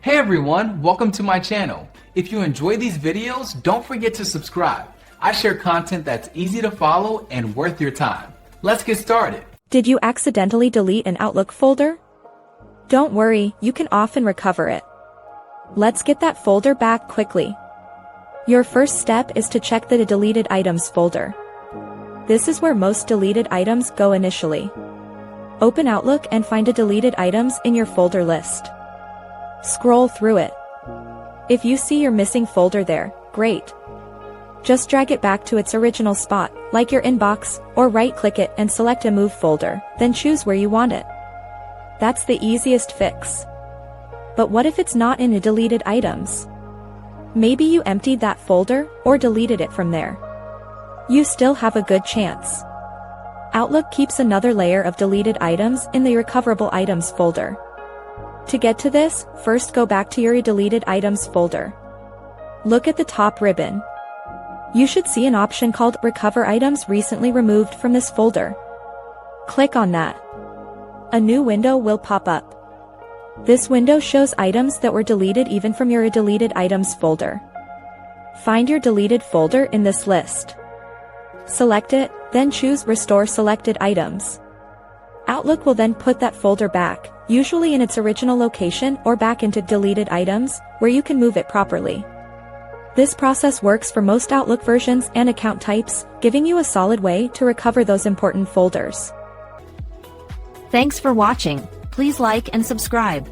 Hey everyone, welcome to my channel. If you enjoy these videos, don't forget to subscribe. I share content that's easy to follow and worth your time. Let's get started. Did you accidentally delete an Outlook folder? Don't worry, you can often recover it. Let's get that folder back quickly. Your first step is to check the deleted items folder. This is where most deleted items go initially. Open Outlook and find the deleted items in your folder list. Scroll through it. If you see your missing folder there, great. Just drag it back to its original spot, like your inbox, or right-click it and select a Move folder, then choose where you want it. That's the easiest fix. But what if it's not in the deleted items? Maybe you emptied that folder, or deleted it from there. You still have a good chance. Outlook keeps another layer of deleted items in the recoverable items folder. To get to this, first go back to your deleted items folder. Look at the top ribbon. You should see an option called Recover Items Recently Removed from this folder. Click on that. A new window will pop up. This window shows items that were deleted even from your deleted items folder. Find your deleted folder in this list. Select it, then choose Restore Selected Items. Outlook will then put that folder back, usually in its original location or back into deleted items, where you can move it properly. This process works for most Outlook versions and account types, giving you a solid way to recover those important folders. Thanks for watching. Please like and subscribe.